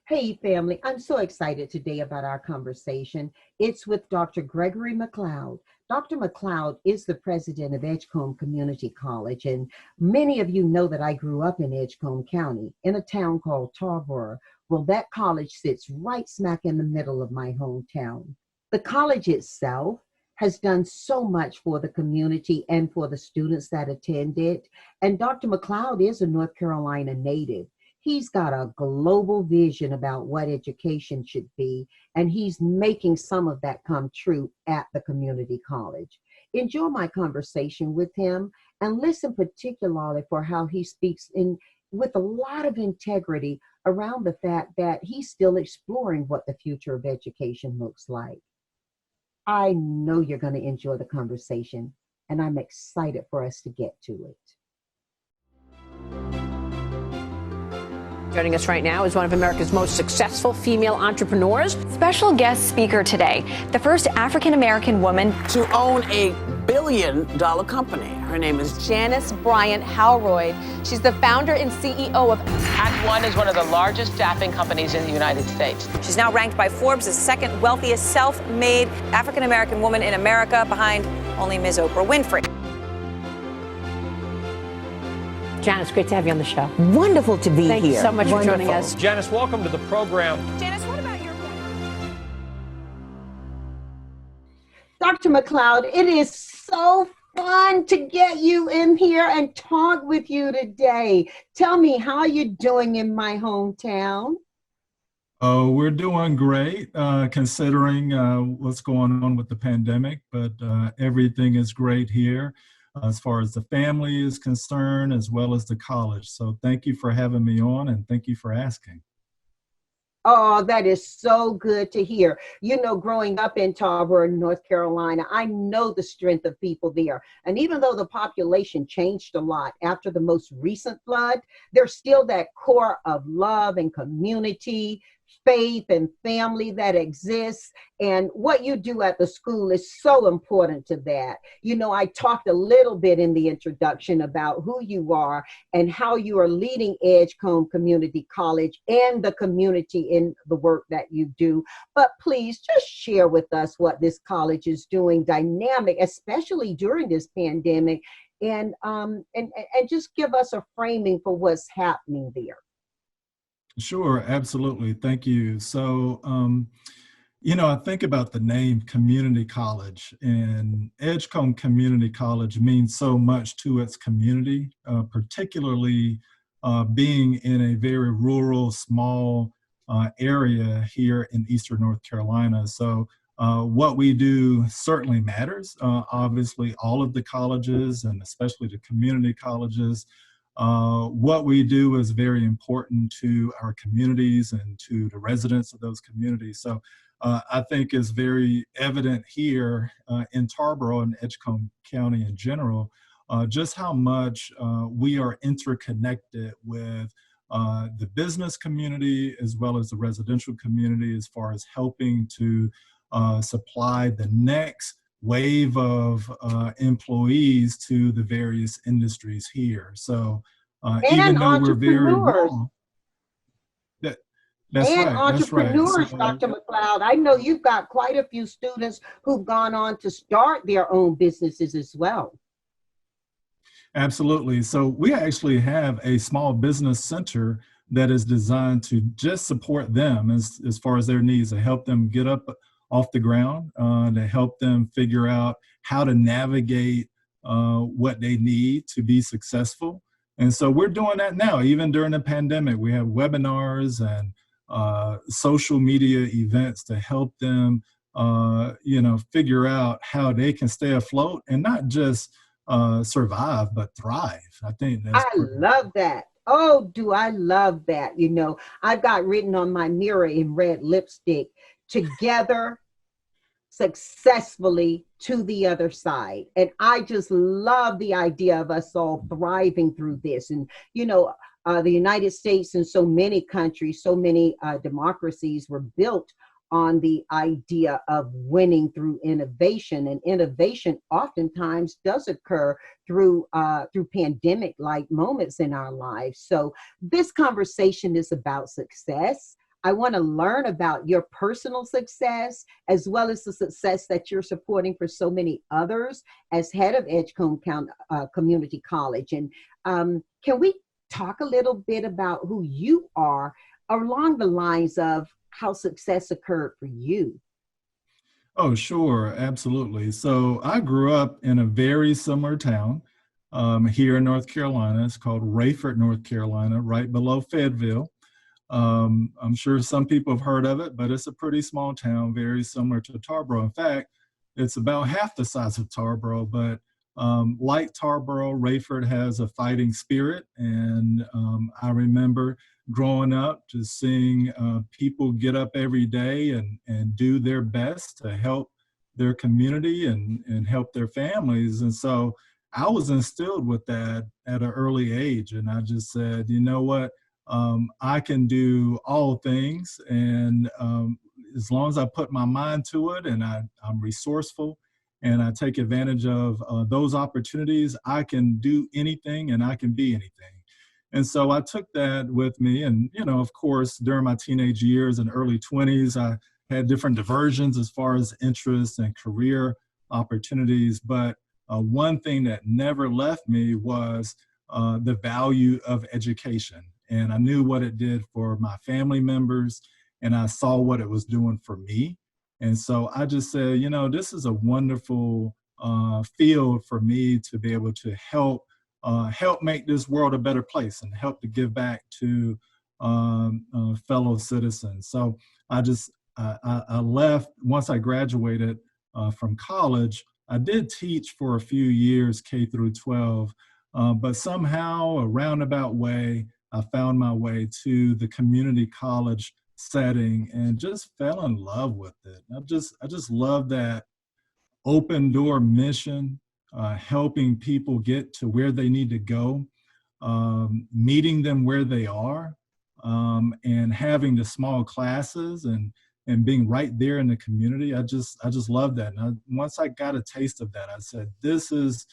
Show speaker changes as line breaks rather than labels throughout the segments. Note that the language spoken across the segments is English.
Hey family, I'm so excited today about our conversation. It's with Dr. Gregory McLeod. Dr. McLeod is the president of Edgecombe Community College, and many of you know that I grew up in Edgecombe County in a town called Tarboro. Well, that college sits right smack in the middle of my hometown. The college itself has done so much for the community and for the students that attend it. And Dr. McLeod is a North Carolina native. He's got a global vision about what education should be, and he's making some of that come true at the community college. Enjoy my conversation with him and listen particularly for how he speaks with a lot of integrity around the fact that he's still exploring what the future of education looks like. I know you're going to enjoy the conversation, and I'm excited for us to get to it.
Joining us right now is one of America's most successful female entrepreneurs.
Special guest speaker today, the first African-American woman
to own a billion-dollar company. Her name is
Janice Bryant Howroyd. She's the founder and CEO of
Act One is one of the largest staffing companies in the United States.
She's now ranked by Forbes as second wealthiest self-made African-American woman in America, behind only Ms. Oprah Winfrey.
Janice, great to have you on the show.
Wonderful to be here.
Thank you so much
Wonderful.
for joining us.
Janice, welcome to the program.
Janice, what about your point?
Dr. McLeod, it is so fun to get you in here and talk with you today. Tell me, how you doing in my hometown?
Oh, we're doing great, considering what's going on with the pandemic, but everything is great here as far as the family is concerned, as well as the college. So thank you for having me on, and thank you for asking.
Oh, that is so good to hear. You know, growing up in Tarboro, North Carolina, I know the strength of people there. And even though the population changed a lot after the most recent flood, there's still that core of love and community, faith and family that exists. And what you do at the school is so important to that. You know, I talked a little bit in the introduction about who you are and how you are leading Edgecombe Community College and the community in the work that you do. But please just share with us what this college is doing dynamic, especially during this pandemic, and just give us a framing for what's happening there.
Sure, absolutely. Thank you. So, you know, I think about the name community college, and Edgecombe Community College means so much to its community, particularly being in a very rural, small area here in Eastern North Carolina. So what we do certainly matters. Obviously, all of the colleges, and especially the community colleges, what we do is very important to our communities and to the residents of those communities. So I think it's very evident here in Tarboro and Edgecombe County in general, just how much we are interconnected with the business community as well as the residential community, as far as helping to supply the next wave of employees to the various industries here. So even though we're very rural, that's right.
Entrepreneurs,
So,
Dr. McLeod, I know you've got quite a few students who've gone on to start their own businesses as well.
Absolutely. So we actually have a small business center that is designed to just support them as far as their needs, to help them get up off the ground, to help them figure out how to navigate what they need to be successful. And so we're doing that now. Even during the pandemic, we have webinars and social media events to help them, you know, figure out how they can stay afloat and not just survive, but thrive. I think that's
love that. Oh, do I love that. You know, I've got written on my mirror in red lipstick, together, successfully, to the other side. And I just love the idea of us all thriving through this. And, you know, the United States and so many countries, so many democracies were built on the idea of winning through innovation, and innovation oftentimes does occur through pandemic-like moments in our lives. So this conversation is about success. I want to learn about your personal success as well as the success that you're supporting for so many others as head of Edgecombe Community College. And can we talk a little bit about who you are along the lines of how success occurred for you?
Oh, sure, absolutely. So I grew up in a very similar town here in North Carolina. It's called Raeford, North Carolina, right below Fayetteville. I'm sure some people have heard of it, but it's a pretty small town, very similar to Tarboro. In fact, it's about half the size of Tarboro, but like Tarboro, Raeford has a fighting spirit. And I remember growing up just seeing people get up every day and do their best to help their community and help their families. And so I was instilled with that at an early age. And I just said, you know what? I can do all things, and as long as I put my mind to it and I'm resourceful and I take advantage of those opportunities, I can do anything and I can be anything. And so I took that with me. And, you know, of course, during my teenage years and early 20s, I had different diversions as far as interests and career opportunities. But one thing that never left me was the value of education. And I knew what it did for my family members, and I saw what it was doing for me. And so I just said, you know, this is a wonderful field for me to be able to help make this world a better place and help to give back to fellow citizens. So I left once I graduated from college. I did teach for a few years, K through 12, but somehow, a roundabout way, I found my way to the community college setting and just fell in love with it. I just love that open door mission, helping people get to where they need to go, meeting them where they are, and having the small classes and being right there in the community. I just love that. And once I got a taste of that, I said, this is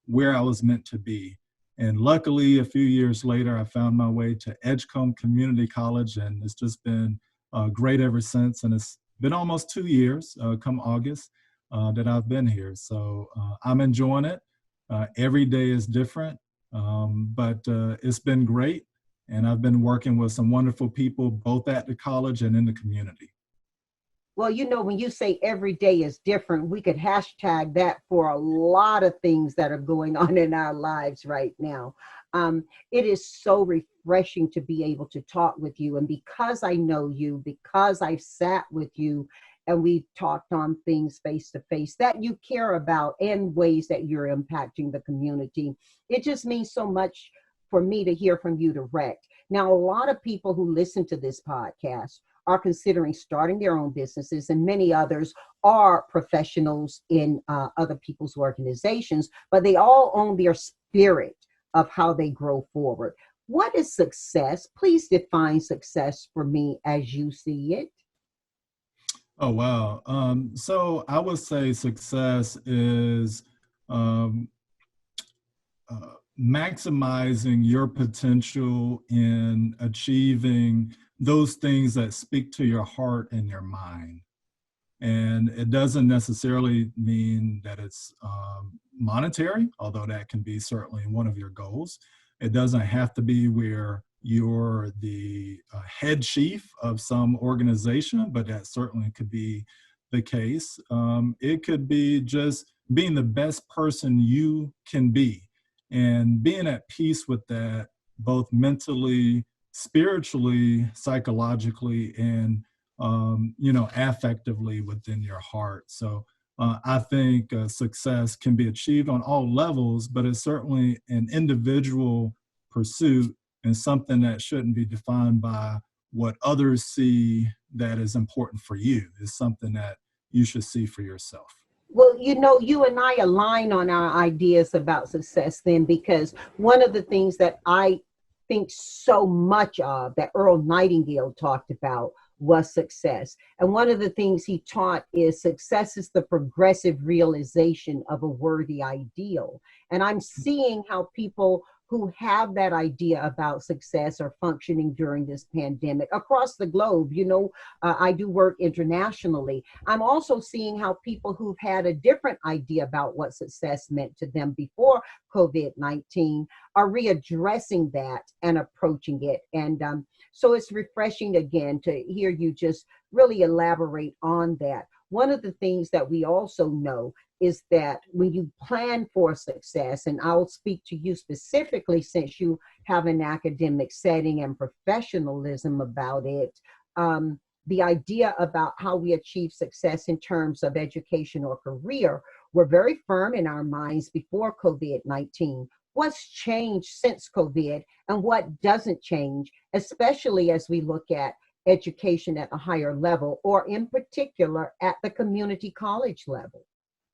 where I was meant to be. And luckily, a few years later, I found my way to Edgecombe Community College, and it's just been great ever since. And it's been almost 2 years, come August, that I've been here. So I'm enjoying it. Every day is different, but it's been great. And I've been working with some wonderful people, both at the college and in the community.
Well, you know, when you say every day is different, we could hashtag that for a lot of things that are going on in our lives right now. It is so refreshing to be able to talk with you. And because I know you, because I've sat with you and we've talked on things face to face that you care about and ways that you're impacting the community, it just means so much for me to hear from you direct. Now, a lot of people who listen to this podcast are considering starting their own businesses, and many others are professionals in other people's organizations, but they all own their spirit of how they grow forward. What is success? Please define success for me as you see it.
Oh, wow. So I would say success is maximizing your potential in achieving those things that speak to your heart and your mind. And it doesn't necessarily mean that it's monetary, although that can be certainly one of your goals. It doesn't have to be where you're the head chief of some organization, but that certainly could be the case. It could be just being the best person you can be and being at peace with that, both mentally, spiritually, psychologically, and affectively within your heart. So I think success can be achieved on all levels, but it's certainly an individual pursuit and something that shouldn't be defined by what others see that is important for you. It's something that you should see for yourself.
Well, you know, you and I align on our ideas about success then, because one of the things that I think so much of that Earl Nightingale talked about was success. And one of the things he taught is success is the progressive realization of a worthy ideal. And I'm seeing how people who have that idea about success or functioning during this pandemic across the globe. I do work internationally. I'm also seeing how people who've had a different idea about what success meant to them before COVID-19 are readdressing that and approaching it. And so it's refreshing again to hear you just really elaborate on that. One of the things that we also know is that when you plan for success, and I'll speak to you specifically since you have an academic setting and professionalism about it, the idea about how we achieve success in terms of education or career were very firm in our minds before COVID-19. What's changed since COVID and what doesn't change, especially as we look at education at a higher level, or in particular at the community college level?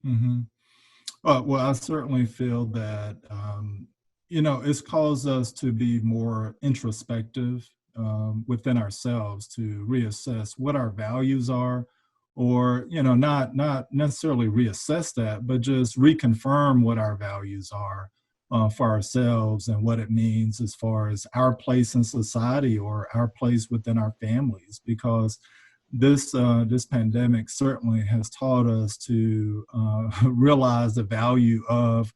Mm-hmm. Well, I certainly feel that, it's caused us to be more introspective within ourselves, to reassess what our values are, or, not necessarily reassess that, but just reconfirm what our values are for ourselves and what it means as far as our place in society or our place within our families, because this pandemic certainly has taught us to realize the value of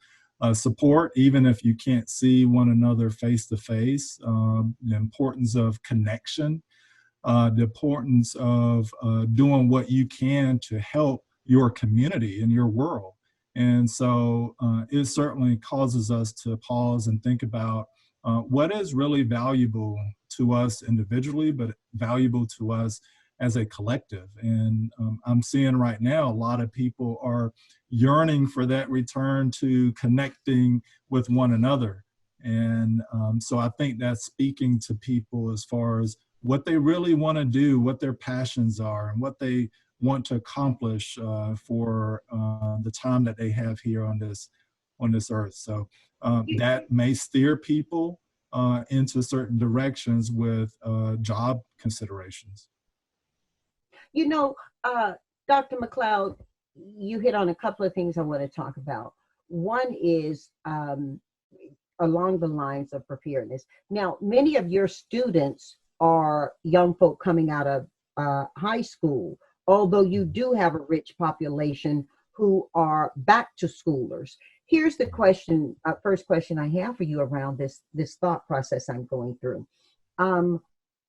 support, even if you can't see one another face to face, the importance of connection, the importance of doing what you can to help your community and your world. And so it certainly causes us to pause and think about what is really valuable to us individually, but valuable to us as a collective. And I'm seeing right now a lot of people are yearning for that return to connecting with one another. And so I think that's speaking to people as far as what they really want to do, what their passions are, and what they want to accomplish for the time that they have here on this earth. So that may steer people into certain directions with job considerations.
Dr. McLeod, you hit on a couple of things I want to talk about. One is along the lines of preparedness. Now, many of your students are young folk coming out of high school, although you do have a rich population who are back to schoolers. Here's the question, first question I have for you around this thought process I'm going through.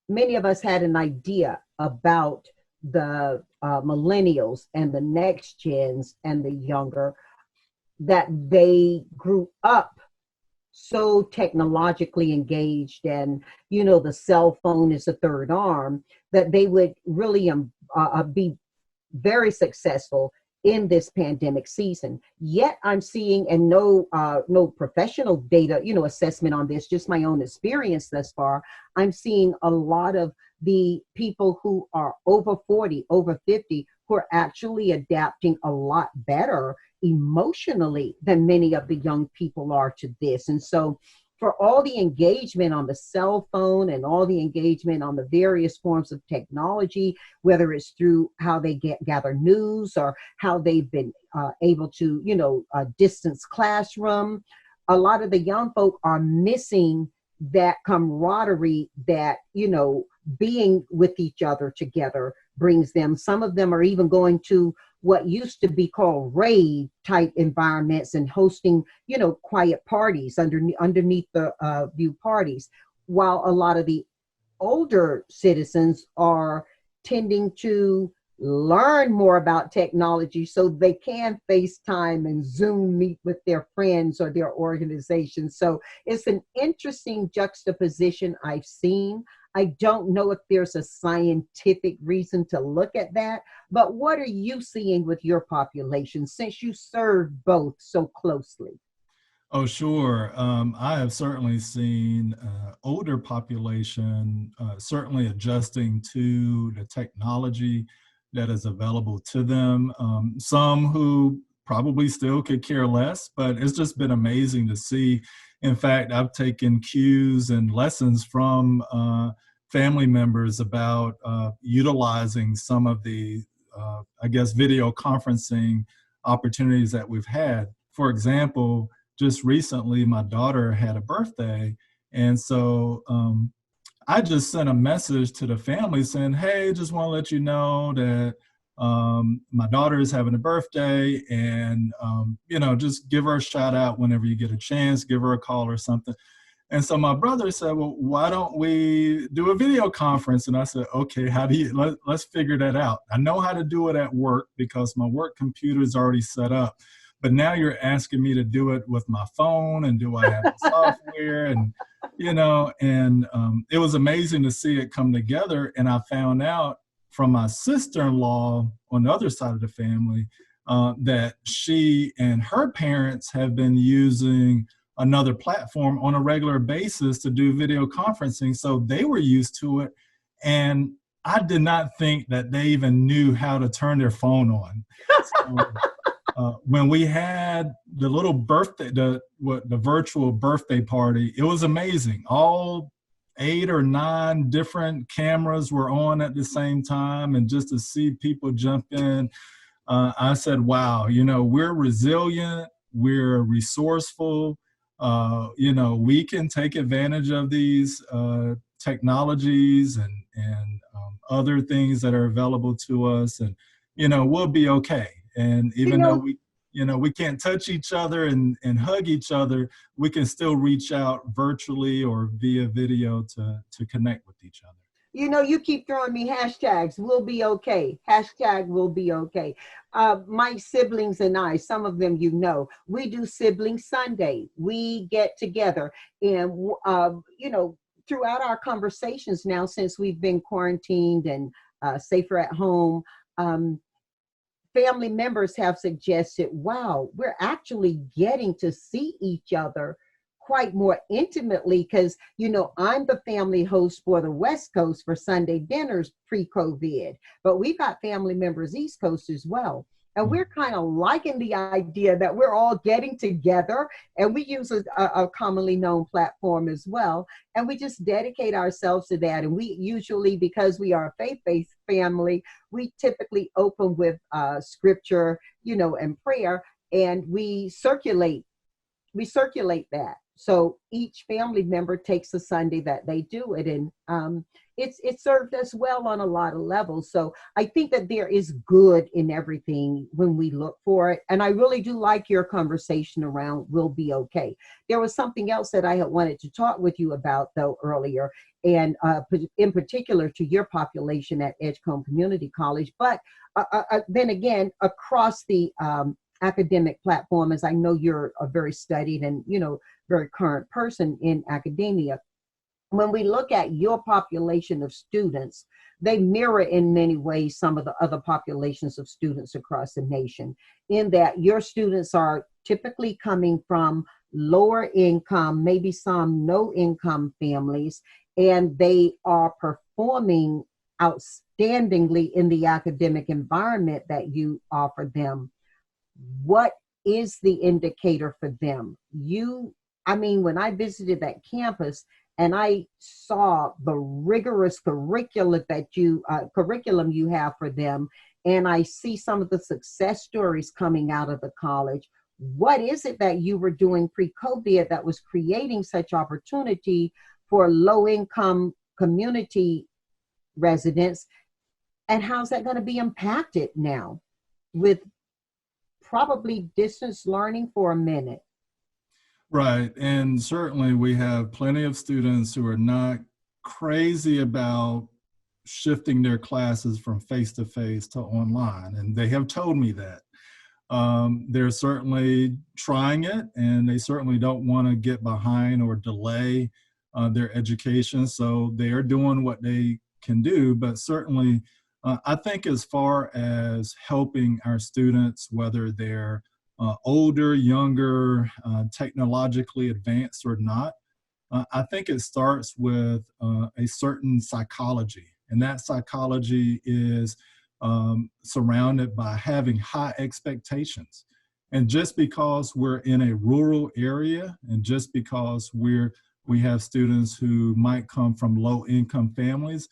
Many of us had an idea about the millennials and the next gens and the younger, that they grew up so technologically engaged, and the cell phone is a third arm, that they would really be very successful in this pandemic season. Yet I'm seeing, and no professional data, assessment on this, just my own experience thus far, I'm seeing a lot of the people who are over 40, over 50, who are actually adapting a lot better emotionally than many of the young people are to this. And so for all the engagement on the cell phone and all the engagement on the various forms of technology, whether it's through how they gather news or how they've been able to, distance classroom, a lot of the young folk are missing that camaraderie that, being with each other together brings them. Some of them are even going to what used to be called rave type environments and hosting, quiet parties underneath the view parties, while a lot of the older citizens are tending to learn more about technology so they can FaceTime and Zoom meet with their friends or their organizations. So it's an interesting juxtaposition I've seen. I don't know if there's a scientific reason to look at that, but what are you seeing with your population since you serve both so closely?
Oh, sure. I have certainly seen older population certainly adjusting to the technology that is available to them. Some who probably still could care less, but it's just been amazing to see. In fact, I've taken cues and lessons from family members about utilizing some of the, video conferencing opportunities that we've had. For example, just recently my daughter had a birthday. And so I just sent a message to the family saying, hey, just want to let you know that my daughter is having a birthday, and, just give her a shout out whenever you get a chance, give her a call or something. And so my brother said, well, why don't we do a video conference? And I said, okay, let's figure that out. I know how to do it at work because my work computer is already set up. But now you're asking me to do it with my phone, and do I have the software? And, it was amazing to see it come together. And I found out from my sister-in-law on the other side of the family that she and her parents have been using another platform on a regular basis to do video conferencing. So they were used to it. And I did not think that they even knew how to turn their phone on. So, when we had the little birthday, the virtual birthday party, it was amazing. All 8 or 9 different cameras were on at the same time. And just to see people jump in, I said, wow, we're resilient, we're resourceful. We can take advantage of these technologies and other things that are available to us, and we'll be okay. And even though we can't touch each other and hug each other, we can still reach out virtually or via video to connect with each other.
You keep throwing me hashtags. We'll be okay. Hashtag we'll be okay. My siblings and I, some of them we do Sibling Sunday. We get together and, throughout our conversations now, since we've been quarantined and safer at home, family members have suggested, wow, we're actually getting to see each other quite more intimately, because I'm the family host for the West Coast for Sunday dinners pre-COVID, but we've got family members East Coast as well. And we're kind of liking the idea that we're all getting together, and we use a commonly known platform as well. And we just dedicate ourselves to that. And we usually, because we are a faith-based family, we typically open with scripture, and prayer, and we circulate that. So each family member takes a Sunday that they do it, and it's served us well on a lot of levels. So I think that there is good in everything when we look for it. And I really do like your conversation around we'll be okay. There was something else that I had wanted to talk with you about, though, earlier, and in particular to your population at Edgecombe Community College, but then again, across the academic platform, as I know you're a very studied and, very current person in academia. When we look at your population of students, they mirror in many ways some of the other populations of students across the nation, in that your students are typically coming from lower income, maybe some no income families, and they are performing outstandingly in the academic environment that you offer them. What is the indicator for them? When I visited that campus and I saw the rigorous curriculum you have for them, and I see some of the success stories coming out of the college, what is it that you were doing pre-COVID that was creating such opportunity for low-income community residents? And how's that going to be impacted now with probably distance learning for a minute?
Right. And certainly we have plenty of students who are not crazy about shifting their classes from face-to-face to online. And they have told me that. They're certainly trying it, and they certainly don't want to get behind or delay their education. So they are doing what they can do. But certainly, I think as far as helping our students, whether they're older, younger, technologically advanced or not, I think it starts with a certain psychology. And that psychology is surrounded by having high expectations. And just because we're in a rural area, and just because we have students who might come from low-income families,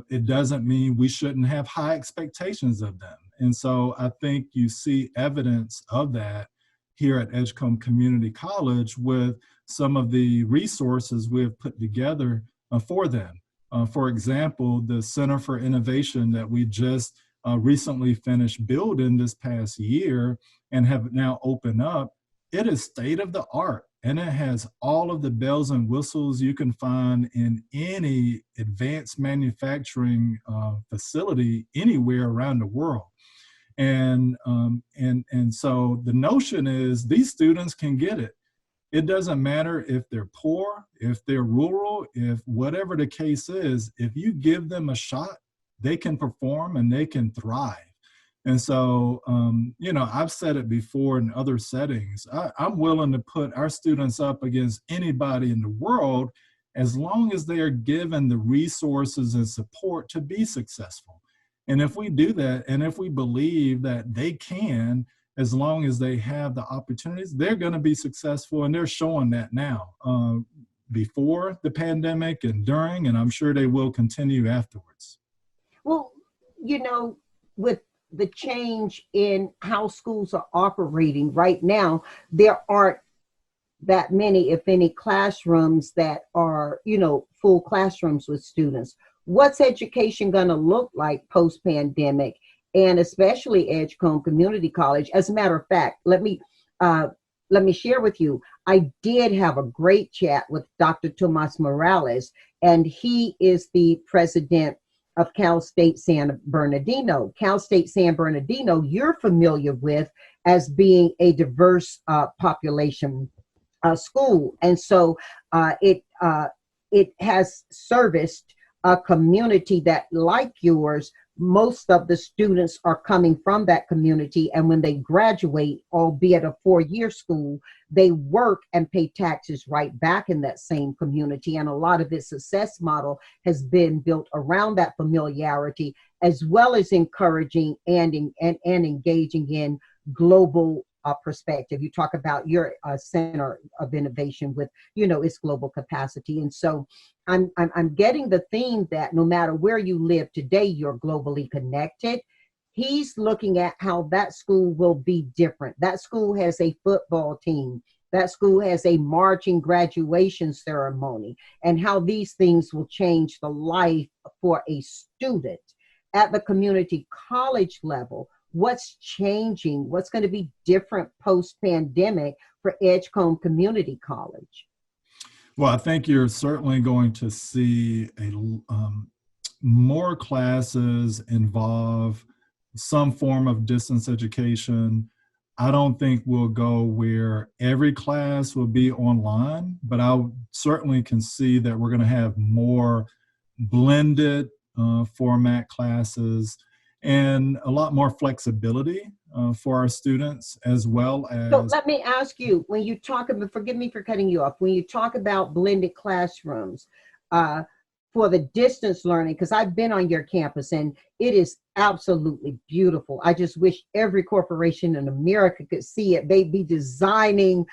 it doesn't mean we shouldn't have high expectations of them. And so I think you see evidence of that here at Edgecombe Community College with some of the resources we have put together for them. For example, the Center for Innovation that we just recently finished building this past year and have now opened up, it is state of the art, and it has all of the bells and whistles you can find in any advanced manufacturing facility anywhere around the world. And so the notion is these students can get it. It doesn't matter if they're poor, if they're rural, if whatever the case is, if you give them a shot, they can perform and they can thrive. And so, you know, I've said it before in other settings, I'm willing to put our students up against anybody in the world as long as they are given the resources and support to be successful. And if we do that, and if we believe that they can, as long as they have the opportunities, they're going to be successful, and they're showing that now, before the pandemic and during, and I'm sure they will continue afterwards.
Well, you know, with the change in how schools are operating right now, there aren't that many, if any, classrooms that are, you know, full classrooms with students. What's education going to look like post-pandemic, and especially Edgecombe Community College? As a matter of fact, let me share with you, I did have a great chat with Dr. Tomas Morales, and he is the president of Cal State San Bernardino. Cal State San Bernardino, you're familiar with as being a diverse population school. And so it has serviced a community that, like yours, most of the students are coming from that community. And when they graduate, albeit a 4-year school, they work and pay taxes right back in that same community. And a lot of its success model has been built around that familiarity, as well as encouraging and engaging in global perspective. You talk about your center of innovation with, you know, its global capacity. And so I'm getting the theme that no matter where you live today, you're globally connected. He's looking at how that school will be different. That school has a football team. That school has a marching graduation ceremony, and how these things will change the life for a student. At the community college level, what's changing? What's going to be different post-pandemic for Edgecombe Community College?
Well, I think you're certainly going to see more classes involve some form of distance education. I don't think we'll go where every class will be online, but I certainly can see that we're going to have more blended format classes and a lot more flexibility for our students, as well as...
So let me ask you, when you talk about, forgive me for cutting you off, when you talk about blended classrooms for the distance learning, because I've been on your campus and it is absolutely beautiful. I just wish every corporation in America could see it. They'd be designing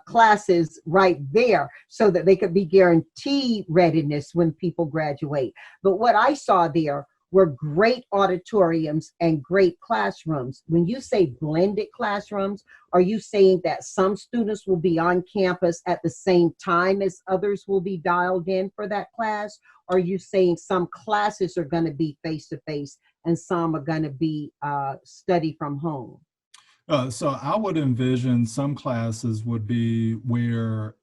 classes right there so that they could be guaranteed readiness when people graduate. But what I saw there were great auditoriums and great classrooms. When you say blended classrooms, are you saying that some students will be on campus at the same time as others will be dialed in for that class? Or are you saying some classes are going to be face-to-face and some are going to be study from home?
So I would envision some classes would be where,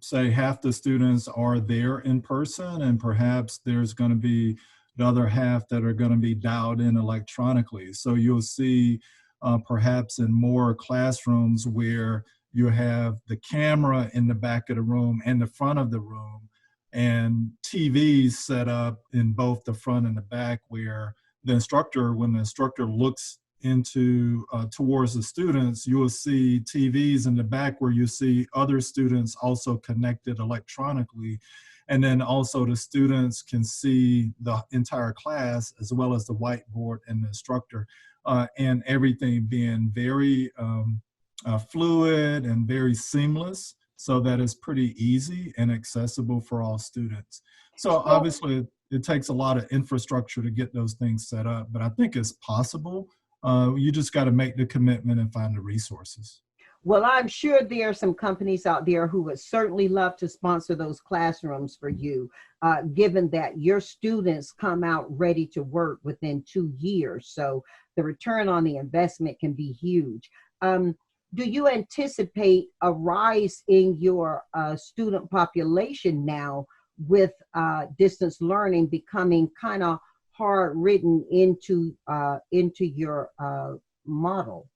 say, half the students are there in person, and perhaps there's going to be the other half that are going to be dialed in electronically. So you'll see perhaps in more classrooms where you have the camera in the back of the room and the front of the room, and TVs set up in both the front and the back, where the instructor, when the instructor looks into towards the students, you will see TVs in the back where you see other students also connected electronically. And then also the students can see the entire class as well as the whiteboard and the instructor, and everything being very fluid and very seamless, so that it's pretty easy and accessible for all students. So obviously it takes a lot of infrastructure to get those things set up, but I think it's possible. You just got to make the commitment and find the resources.
Well, I'm sure there are some companies out there who would certainly love to sponsor those classrooms for you, given that your students come out ready to work within 2 years. So the return on the investment can be huge. Do you anticipate a rise in your student population now with distance learning becoming kind of hard written into your model?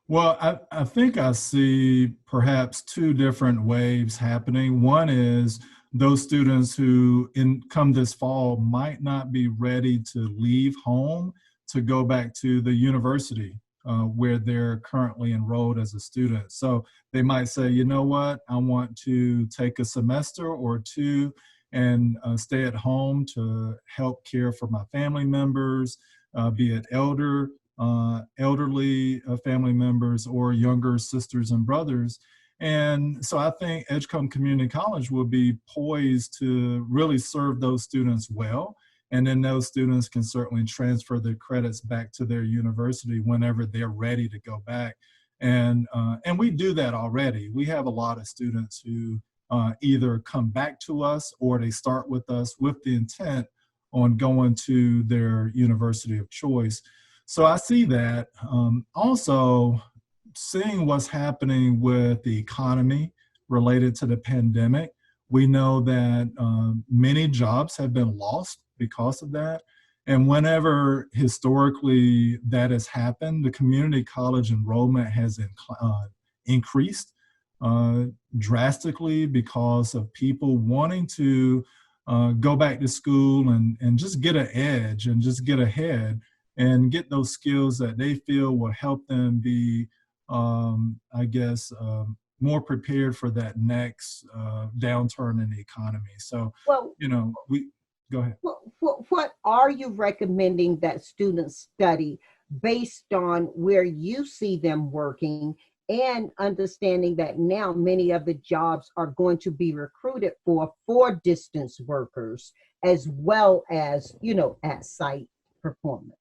Well, I think I see perhaps two different waves happening. One is those students who come this fall might not be ready to leave home to go back to the university where they're currently enrolled as a student. So they might say, you know what, I want to take a semester or two and stay at home to help care for my family members, be it elderly family members or younger sisters and brothers. And so I think Edgecombe Community College will be poised to really serve those students well. And then those students can certainly transfer their credits back to their university whenever they're ready to go back. And we do that already. We have a lot of students who either come back to us or they start with us with the intent on going to their university of choice. So I see that. Also, seeing what's happening with the economy related to the pandemic, we know that many jobs have been lost because of that. And whenever historically that has happened, the community college enrollment has increased drastically because of people wanting to go back to school and just get an edge and just get ahead and get those skills that they feel will help them be, more prepared for that next downturn in the economy. So,
Well,
go ahead.
What are you recommending that students study based on where you see them working, and understanding that now many of the jobs are going to be recruited for distance workers as well as, at site performance?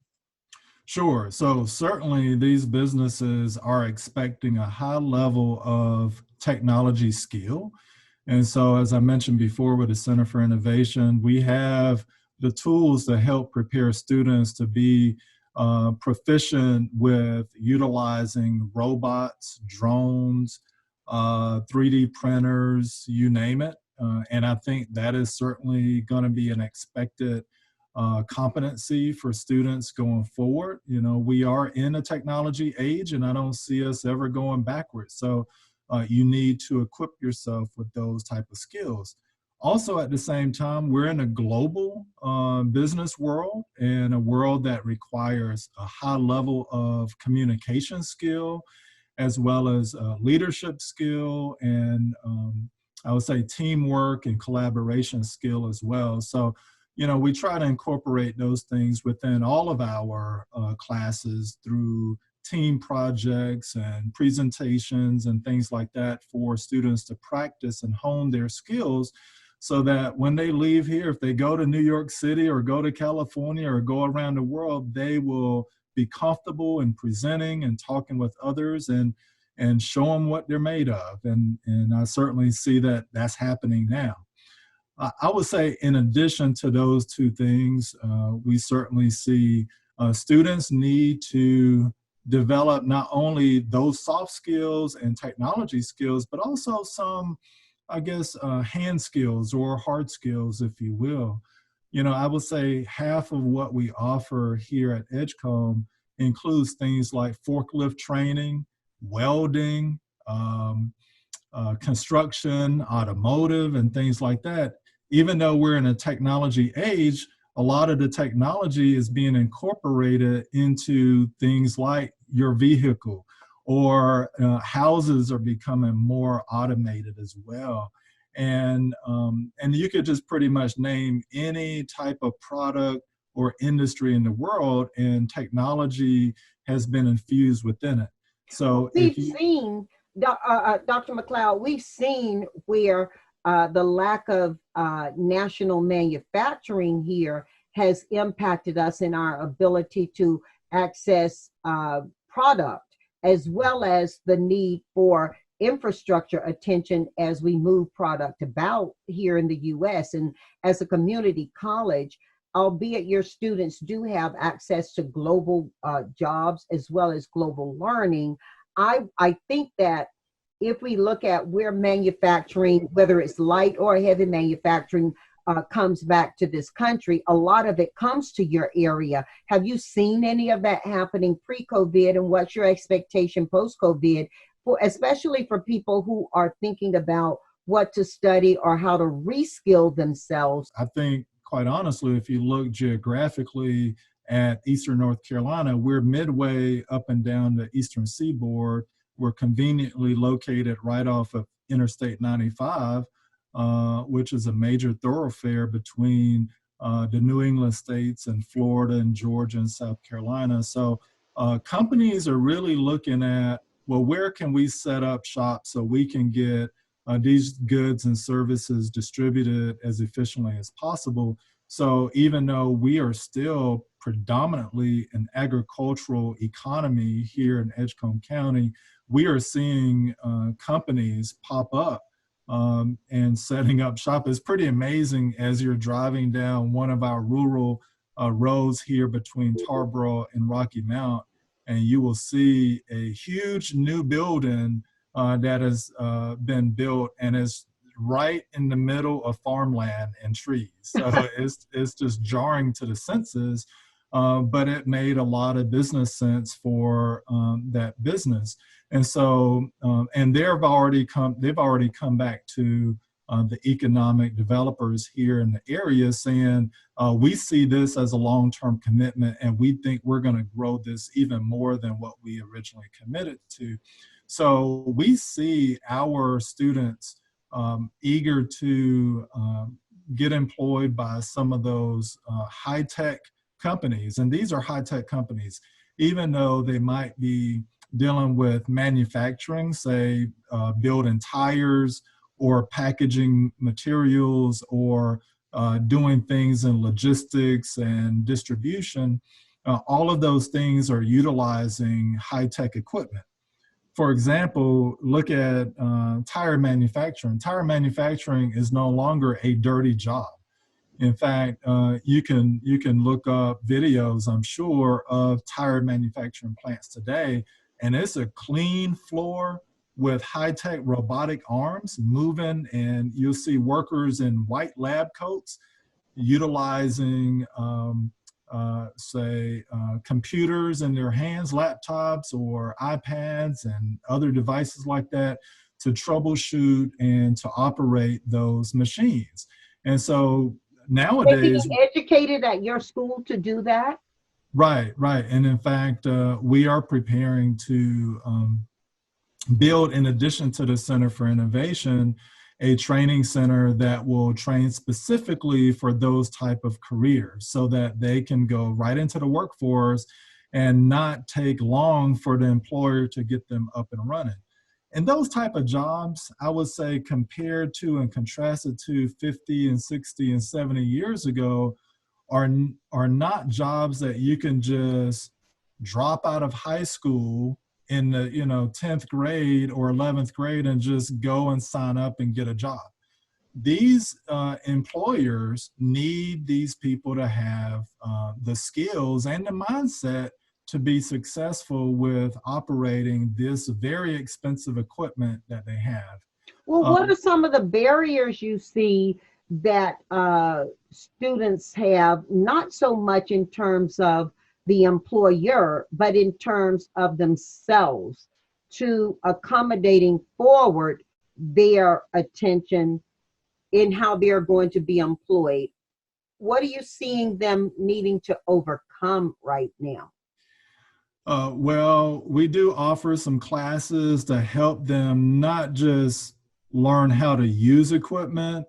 Sure. So certainly these businesses are expecting a high level of technology skill. And so, as I mentioned before, with the Center for Innovation, we have the tools to help prepare students to be proficient with utilizing robots, drones, 3D printers, you name it. And I think that is certainly going to be an expected competency for students going forward. We are in a technology age, and I don't see us ever going backwards. So you need to equip yourself with those type of skills. Also, at the same time, we're in a global business world, and a world that requires a high level of communication skill, as well as leadership skill, and I would say teamwork and collaboration skill as well. So, we try to incorporate those things within all of our classes through team projects and presentations and things like that for students to practice and hone their skills, so that when they leave here, if they go to New York City or go to California or go around the world, they will be comfortable in presenting and talking with others and show them what they're made of. And I certainly see that that's happening now. I would say in addition to those two things, we certainly see students need to develop not only those soft skills and technology skills, but also some, hand skills or hard skills, if you will. I would say half of what we offer here at Edgecombe includes things like forklift training, welding, construction, automotive, and things like that. Even though we're in a technology age, a lot of the technology is being incorporated into things like your vehicle, or houses are becoming more automated as well. And you could just pretty much name any type of product or industry in the world, and technology has been infused within it. So
we've seen, Dr. McLeod, we've seen where the lack of national manufacturing here has impacted us in our ability to access product. as well as the need for infrastructure attention as we move product about here in the U.S. And as a community college, albeit your students do have access to global jobs as well as global learning, I think that if we look at where manufacturing, whether it's light or heavy manufacturing, comes back to this country, a lot of it comes to your area. Have you seen any of that happening pre-COVID, and what's your expectation post-COVID, especially for people who are thinking about what to study or how to reskill themselves?
I think, quite honestly, if you look geographically at Eastern North Carolina, we're midway up and down the Eastern Seaboard. We're conveniently located right off of Interstate 95, which is a major thoroughfare between the New England states and Florida and Georgia and South Carolina. So companies are really looking at, well, where can we set up shop so we can get these goods and services distributed as efficiently as possible? So even though we are still predominantly an agricultural economy here in Edgecombe County, we are seeing companies pop up and setting up shop. It's pretty amazing as you're driving down one of our rural roads here between Tarboro and Rocky Mount, and you will see a huge new building that has been built and is right in the middle of farmland and trees. So it's just jarring to the senses, but it made a lot of business sense for that business. And so, and they've already come back to the economic developers here in the area saying, we see this as a long-term commitment, and we think we're going to grow this even more than what we originally committed to. So we see our students eager to get employed by some of those high-tech companies. And these are high-tech companies, even though they might be dealing with manufacturing, say building tires or packaging materials or doing things in logistics and distribution. All of those things are utilizing high-tech equipment. For example, look at tire manufacturing. Tire manufacturing is no longer a dirty job. In fact, you can look up videos, I'm sure, of tire manufacturing plants today, and it's a clean floor with high-tech robotic arms moving, and you'll see workers in white lab coats utilizing computers in their hands, laptops or iPads and other devices like that to troubleshoot and to operate those machines. And so nowadays—
Being educated at your school to do that?
Right. And in fact, we are preparing to build, in addition to the Center for Innovation, a training center that will train specifically for those type of careers so that they can go right into the workforce and not take long for the employer to get them up and running. And those type of jobs, I would say, compared to and contrasted to 50 and 60 and 70 years ago, are not jobs that you can just drop out of high school in the 10th grade or 11th grade and just go and sign up and get a job. These employers need these people to have the skills and the mindset to be successful with operating this very expensive equipment that they have.
Well, what are some of the barriers you see that students have, not so much in terms of the employer, but in terms of themselves, to accommodating forward their attention in how they're going to be employed? What are you seeing them needing to overcome right now?
Well, we do offer some classes to help them not just learn how to use equipment,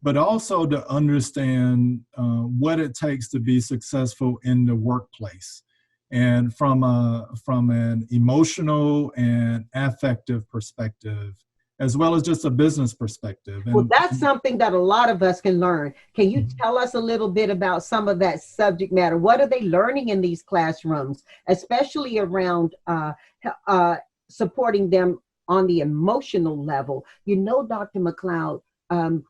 but also to understand what it takes to be successful in the workplace. And from an emotional and affective perspective, as well as just a business perspective.
Well, that's something that a lot of us can learn. Can you tell us a little bit about some of that subject matter? What are they learning in these classrooms, especially around supporting them on the emotional level? You know, Dr. McLeod,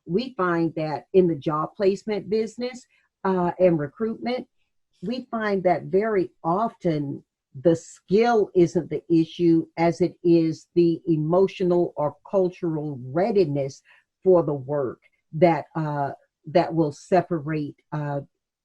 we find that in the job placement business and recruitment, we find that very often the skill isn't the issue as it is the emotional or cultural readiness for the work that will separate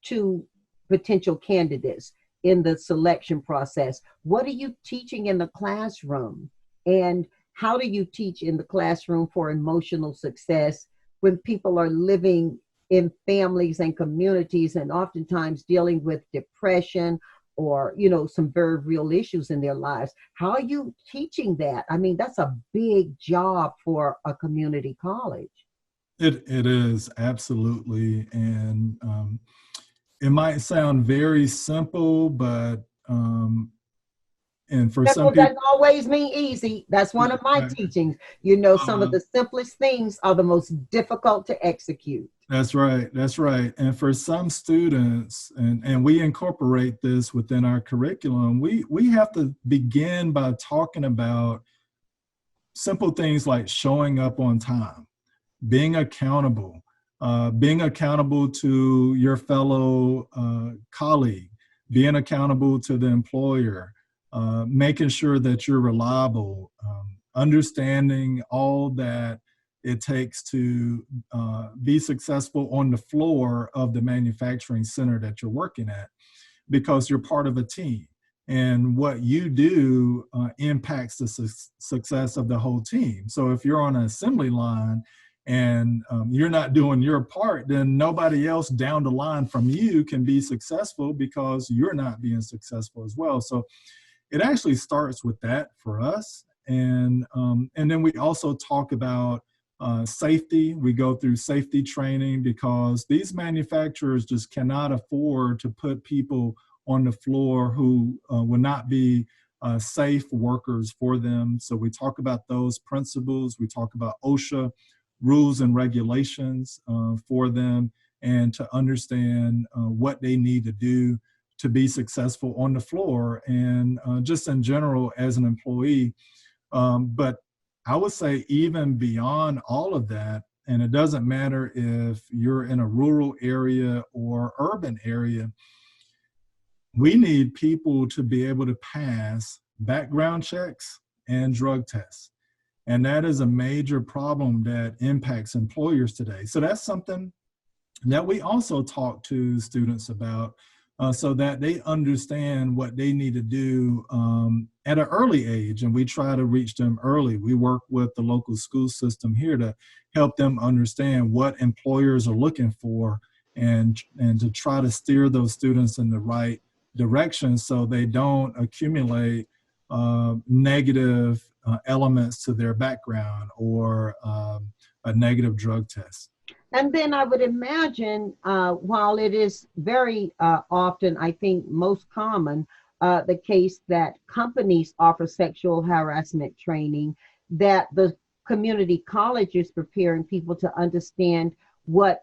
two potential candidates in the selection process. What are you teaching in the classroom? And how do you teach in the classroom for emotional success when people are living in families and communities and oftentimes dealing with depression or, you know, some very real issues in their lives? How are you teaching that? I mean, that's a big job for a community college.
It is, absolutely. And it might sound very simple, but and for some people,
doesn't always mean easy. That's one of my teachings. You know, some of the simplest things are the most difficult to execute.
That's right. That's right. And for some students, and we incorporate this within our curriculum, we have to begin by talking about simple things like showing up on time, being accountable to your fellow colleague, being accountable to the employer, making sure that you're reliable, understanding all that it takes to be successful on the floor of the manufacturing center that you're working at, because you're part of a team. And what you do impacts the success of the whole team. So if you're on an assembly line and you're not doing your part, then nobody else down the line from you can be successful because you're not being successful as well. So it actually starts with that for us. And then we also talk about safety. We go through safety training because these manufacturers just cannot afford to put people on the floor who will not be safe workers for them. So we talk about those principles. We talk about OSHA rules and regulations for them, and to understand what they need to do to be successful on the floor and just in general as an employee. But I would say even beyond all of that, and it doesn't matter if you're in a rural area or urban area, we need people to be able to pass background checks and drug tests. And that is a major problem that impacts employers today. So that's something that we also talk to students about so that they understand what they need to do at an early age. And we try to reach them early. We work with the local school system here to help them understand what employers are looking for and to try to steer those students in the right direction so they don't accumulate negative elements to their background or a negative drug test.
And then I would imagine, while it is very often, I think most common, the case that companies offer sexual harassment training, that the community college is preparing people to understand what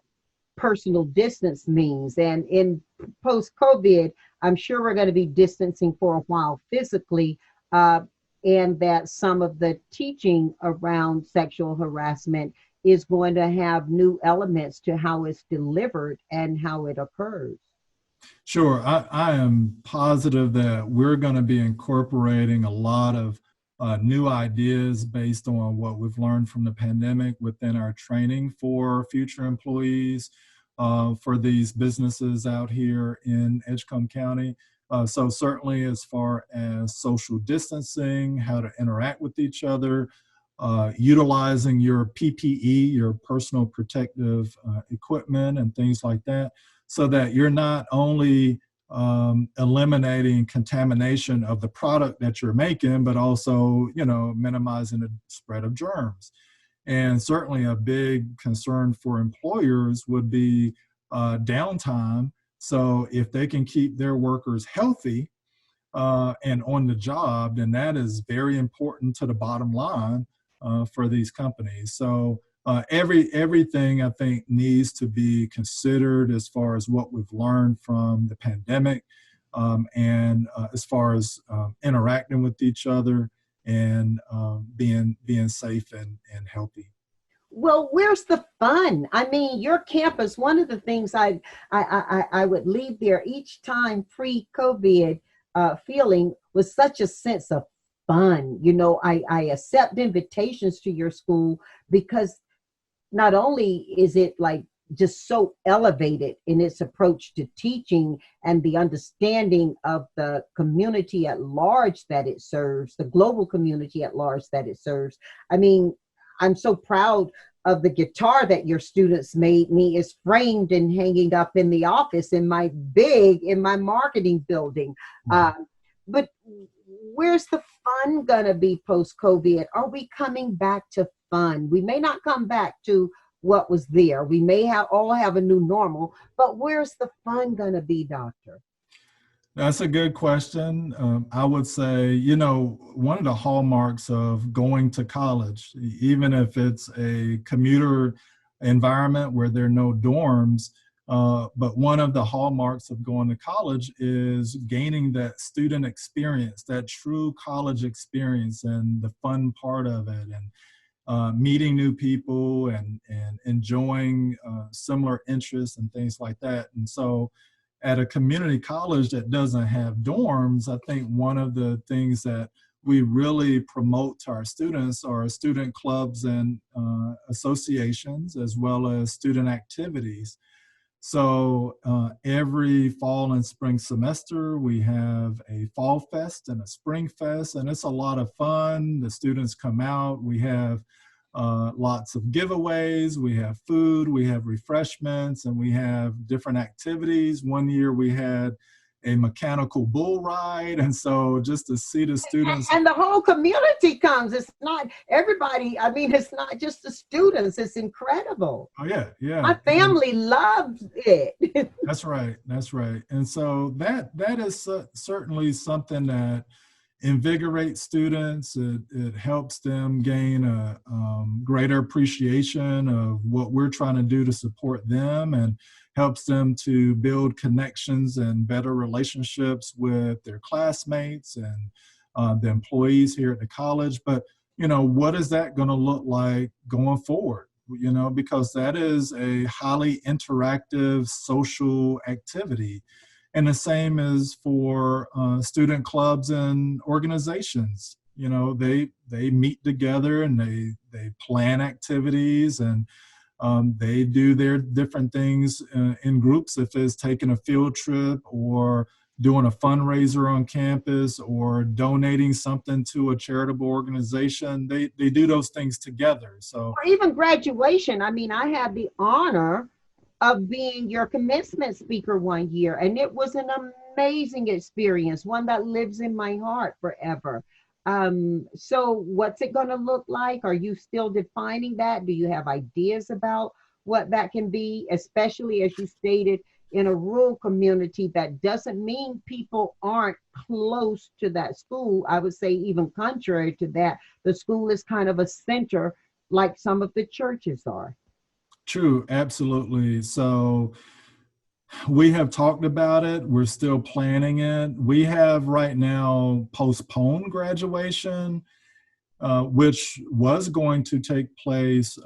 personal distance means. And in post-COVID, I'm sure we're going to be distancing for a while physically, and that some of the teaching around sexual harassment is going to have new elements to how it's delivered and how it occurs.
Sure. I am positive that we're going to be incorporating a lot of new ideas based on what we've learned from the pandemic within our training for future employees for these businesses out here in Edgecombe County. So certainly as far as social distancing, how to interact with each other, utilizing your PPE, your personal protective equipment and things like that, so that you're not only eliminating contamination of the product that you're making, but also, you know, minimizing the spread of germs. And certainly a big concern for employers would be downtime. So if they can keep their workers healthy and on the job, then that is very important to the bottom line for these companies. So everything I think needs to be considered as far as what we've learned from the pandemic, and as far as interacting with each other and being safe and healthy.
Well, where's the fun? I mean, your campus, one of the things I would leave there each time pre-COVID feeling was such a sense of fun. You know, I accept invitations to your school because not only is it like just so elevated in its approach to teaching and the understanding of the community at large that it serves, the global community at large that it serves. I mean, I'm so proud of the guitar that your students made me. Is framed and hanging up in the office in my marketing building. But where's the fun gonna be post-COVID? Are we coming back to fun? We may not come back to what was there. We may all have a new normal, but where's the fun gonna be, Doctor?
That's a good question. I would say, you know, one of the hallmarks of going to college, even if it's a commuter environment where there are no dorms, but one of the hallmarks of going to college is gaining that student experience, that true college experience, and the fun part of it, and meeting new people and enjoying similar interests and things like that. And so at a community college that doesn't have dorms, I think one of the things that we really promote to our students are student clubs and associations, as well as student activities. So every fall and spring semester, we have a fall fest and a spring fest, and it's a lot of fun. The students come out. We have lots of giveaways, we have food, we have refreshments, and we have different activities. One year we had a mechanical bull ride, and so just to see the students.
And the whole community comes. It's not everybody, I mean, it's not just the students, it's incredible.
Oh yeah, yeah.
My family loves it.
That's right, that's right. And so that is certainly something that invigorates students. It helps them gain a greater appreciation of what we're trying to do to support them, and helps them to build connections and better relationships with their classmates and the employees here at the college. But, you know, what is that going to look like going forward? You know, because that is a highly interactive social activity. And the same is for student clubs and organizations. You know, they meet together and they plan activities, and they do their different things in groups. If it's taking a field trip or doing a fundraiser on campus or donating something to a charitable organization, they do those things together. So,
or even graduation. I mean, I had the honor of being your commencement speaker one year, and it was an amazing experience, one that lives in my heart forever. So what's it going to look like? Are you still defining that? Do you have ideas about what that can be, especially as you stated, in a rural community? That doesn't mean people aren't close to that school. I would say even contrary to that, the school is kind of a center like some of the churches are.
True, absolutely. So we have talked about it. We're still planning it. We have right now postponed graduation, which was going to take place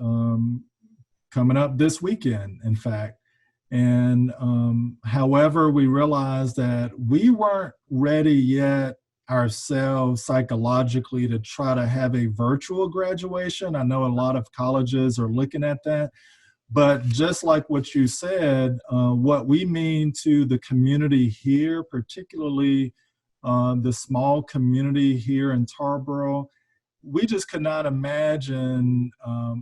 coming up this weekend, in fact. And however, we realized that we weren't ready yet ourselves psychologically to try to have a virtual graduation. I know a lot of colleges are looking at that. But just like what you said, what we mean to the community here, particularly the small community here in Tarboro, we just could not imagine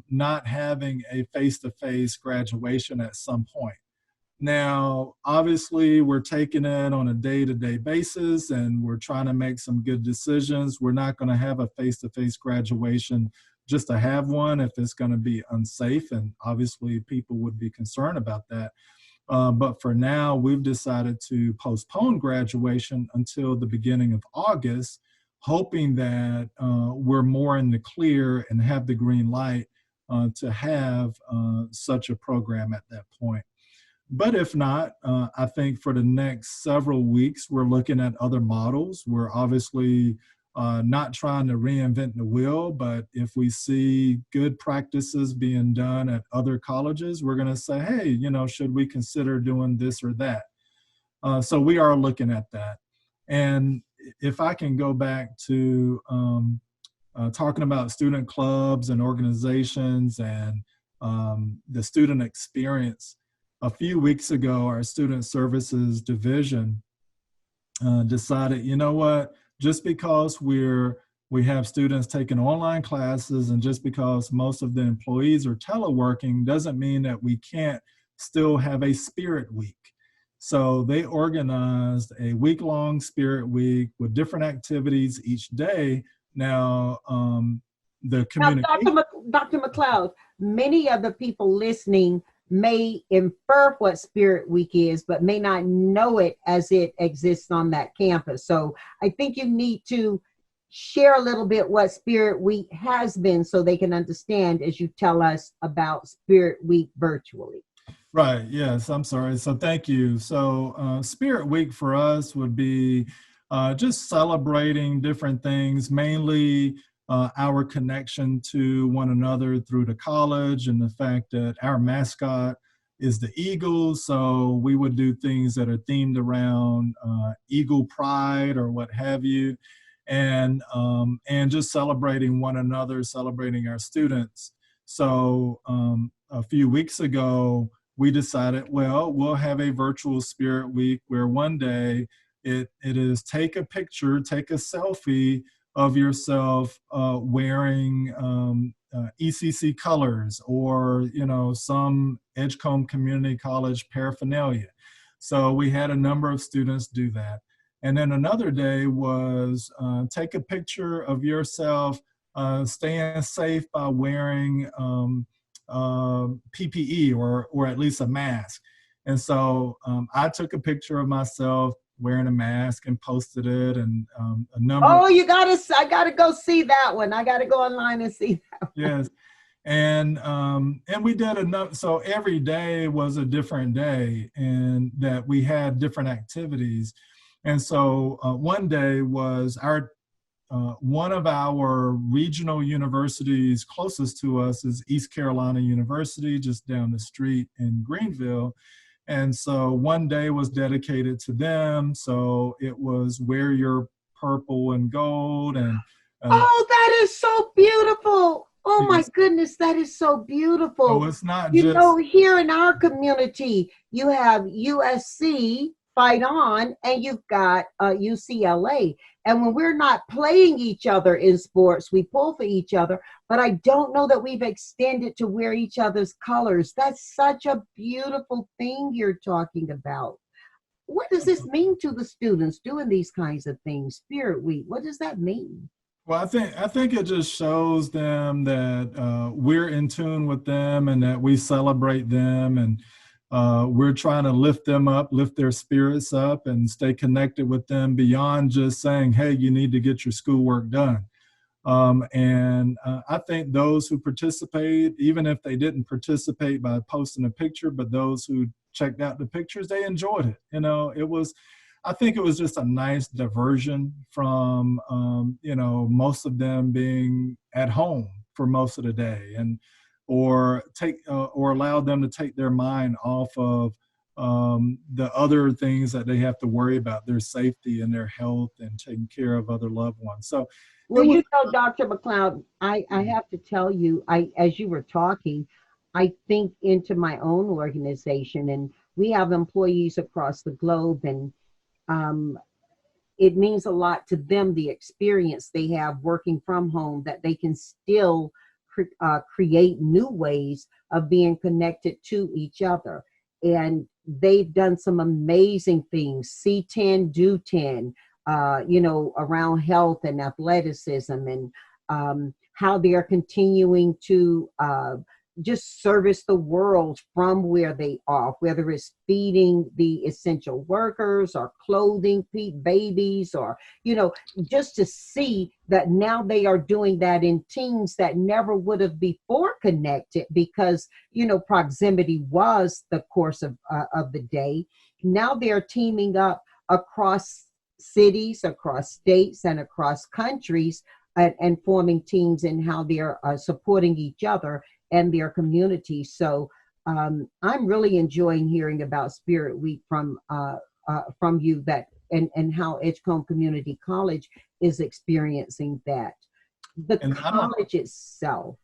not having a face-to-face graduation at some point. Now, obviously, we're taking it on a day-to-day basis, and we're trying to make some good decisions. We're not going to have a face-to-face graduation just to have one if it's going to be unsafe, and obviously people would be concerned about that. But for now, we've decided to postpone graduation until the beginning of August, hoping that we're more in the clear and have the green light to have such a program at that point. But if not, I think for the next several weeks, we're looking at other models. We're obviously not trying to reinvent the wheel, but if we see good practices being done at other colleges, we're going to say, hey, you know, should we consider doing this or that? So we are looking at that. And if I can go back to talking about student clubs and organizations and the student experience, a few weeks ago, our student services division decided, you know what, just because we have students taking online classes and just because most of the employees are teleworking doesn't mean that we can't still have a spirit week. So they organized a week-long spirit week with different activities each day. Now, the community.
Now, Dr. McLeod, many of the people listening may infer what Spirit Week is, but may not know it as it exists on that campus. So I think you need to share a little bit what Spirit Week has been so they can understand as you tell us about Spirit Week virtually.
Right, yes, I'm sorry. So thank you. So Spirit Week for us would be just celebrating different things, mainly our connection to one another through the college and the fact that our mascot is the eagle. So we would do things that are themed around eagle pride or what have you, and just celebrating one another, celebrating our students. So a few weeks ago, we decided, well, we'll have a virtual Spirit Week where one day it is take a picture, take a selfie of yourself wearing ECC colors or, you know, some Edgecombe Community College paraphernalia. So we had a number of students do that. And then another day was take a picture of yourself staying safe by wearing PPE or at least a mask. And so I took a picture of myself wearing a mask and posted it, and a number.
Oh, I gotta go see that one. I gotta go online and see that one.
Yes, and we did enough. So every day was a different day, and that we had different activities. And so one day was one of our regional universities closest to us is East Carolina University, just down the street in Greenville. And so one day was dedicated to them. So it was wear your purple and gold. And
oh, that is so beautiful. Oh my goodness, that is so beautiful.
Oh, it's not
you know, here in our community, you have USC, Fight On, and you've got UCLA. And when we're not playing each other in sports, we pull for each other. But I don't know that we've extended to wear each other's colors. That's such a beautiful thing you're talking about. What does this mean to the students doing these kinds of things? Spirit Week, what does that mean?
Well, I think it just shows them that we're in tune with them and that we celebrate them, and we're trying to lift them up, lift their spirits up, and stay connected with them beyond just saying, hey, you need to get your schoolwork done. I think those who participate, even if they didn't participate by posting a picture, but those who checked out the pictures, they enjoyed it. You know, I think it was just a nice diversion from, you know, most of them being at home for most of the day, or allow them to take their mind off of the other things that they have to worry about, their safety and their health and taking care of other loved ones. So,
well, you know, Dr. McLeod, I have to tell you, as you were talking, I think into my own organization, and we have employees across the globe, and it means a lot to them, the experience they have working from home, that they can still create new ways of being connected to each other. And they've done some amazing things, see 10, do 10, you know, around health and athleticism, and how they're continuing to just service the world from where they are, whether it's feeding the essential workers or clothing babies, or, just to see that now they are doing that in teams that never would have before connected because, proximity was the course of the day. Now they're teaming up across cities, across states, and across countries, and forming teams and how they're supporting each other and their community. So I'm really enjoying hearing about Spirit Week from you, that and how Edgecombe Community College is experiencing that. The college itself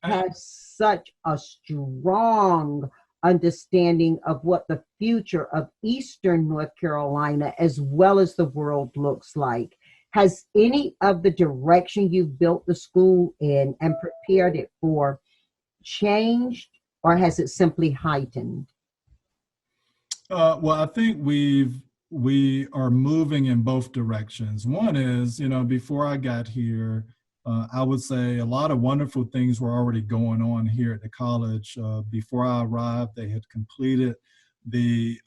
has such a strong understanding of what the future of Eastern North Carolina as well as the world looks like. Has any of the direction you've built the school in and prepared it for changed, or has it simply heightened?
Well, I think we are moving in both directions. One is, before I got here, I would say a lot of wonderful things were already going on here at the college. Before I arrived, they had completed the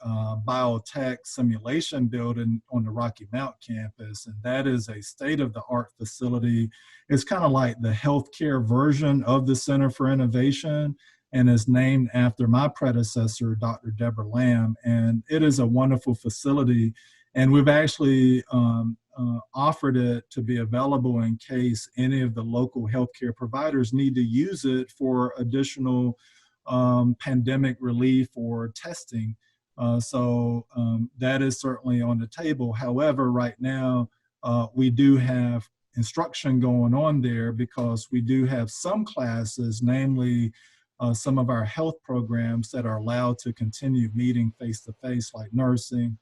biotech simulation building on the Rocky Mount campus, and that is a state-of-the-art facility. It's kind of like the healthcare version of the Center for Innovation, and is named after my predecessor, Dr. Deborah Lamb, and it is a wonderful facility. And we've actually offered it to be available in case any of the local healthcare providers need to use it for additional pandemic relief or testing. So that is certainly on the table. However, right now, we do have instruction going on there because we do have some classes, namely some of our health programs that are allowed to continue meeting face-to-face, like nursing,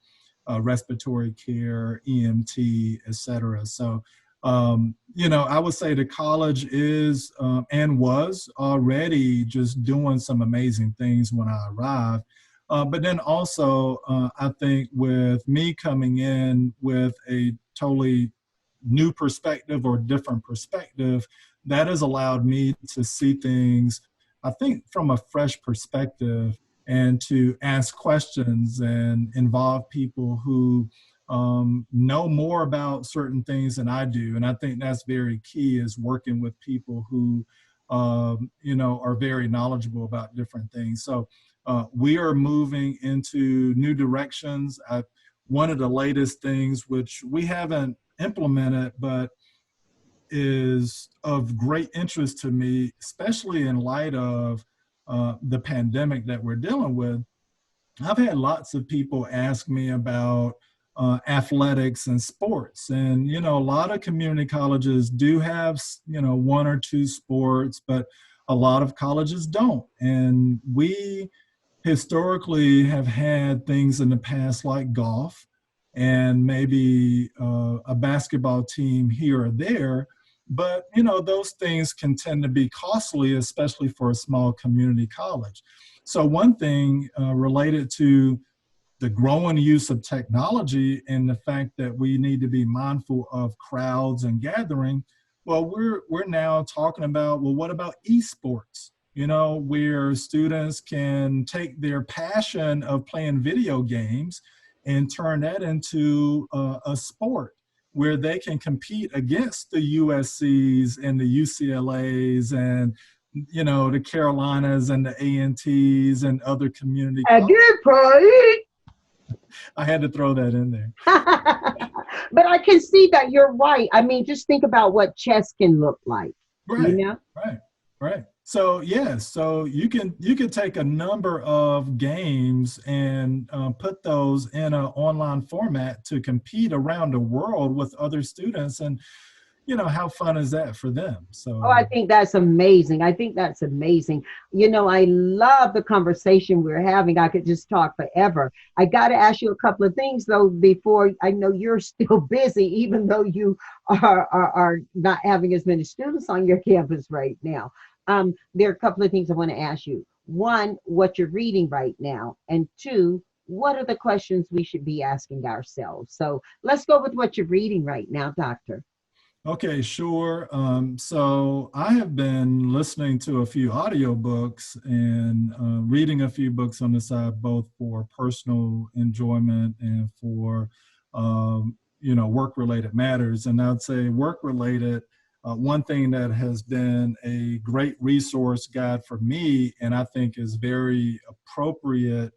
respiratory care, EMT, et cetera. So, I would say the college is and was already just doing some amazing things when I arrived. But then also, I think with me coming in with a totally new perspective or different perspective, that has allowed me to see things, I think, from a fresh perspective, and to ask questions and involve people who know more about certain things than I do. And I think that's very key, is working with people who, are very knowledgeable about different things. So we are moving into new directions. One of the latest things, which we haven't implemented, but is of great interest to me, especially in light of the pandemic that we're dealing with. I've had lots of people ask me about athletics and sports. And, a lot of community colleges do have, one or two sports, but a lot of colleges don't. And we historically have had things in the past like golf and maybe a basketball team here or there. But, those things can tend to be costly, especially for a small community college. So one thing related to the growing use of technology and the fact that we need to be mindful of crowds and gathering, well, we're now talking about, well, what about esports? Where students can take their passion of playing video games and turn that into a sport, where they can compete against the USCs and the UCLAs and, the Carolinas and the A&Ts and other community colleges. I had to throw that in there.
But I can see that you're right. I mean, just think about what chess can look like.
Right, right. So so you can take a number of games and put those in an online format to compete around the world with other students, and how fun is that for them? So
I think that's amazing. I love the conversation we're having. I could just talk forever. I got to ask you a couple of things though before. I know you're still busy, even though you are not having as many students on your campus right now. There are a couple of things I want to ask you. One, what you're reading right now, and two, what are the questions we should be asking ourselves? So let's go with what you're reading right now, Doctor.
Okay, sure. So I have been listening to a few audiobooks and reading a few books on the side, both for personal enjoyment and for, work-related matters. And I'd say work-related, one thing that has been a great resource guide for me, and I think is very appropriate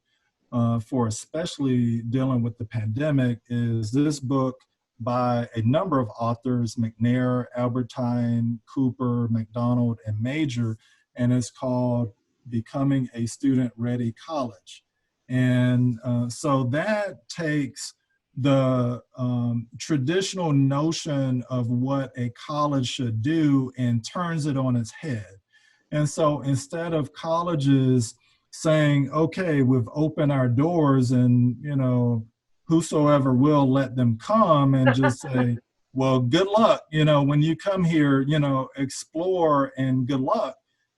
for especially dealing with the pandemic, is this book by a number of authors: McNair, Albertine, Cooper, McDonald, and Major, and it's called Becoming a Student-Ready College. And so that takes the traditional notion of what a college should do and turns it on its head. And so instead of colleges saying, okay, we've opened our doors and, whosoever will, let them come, and just say, well, good luck. When you come here, explore and good luck.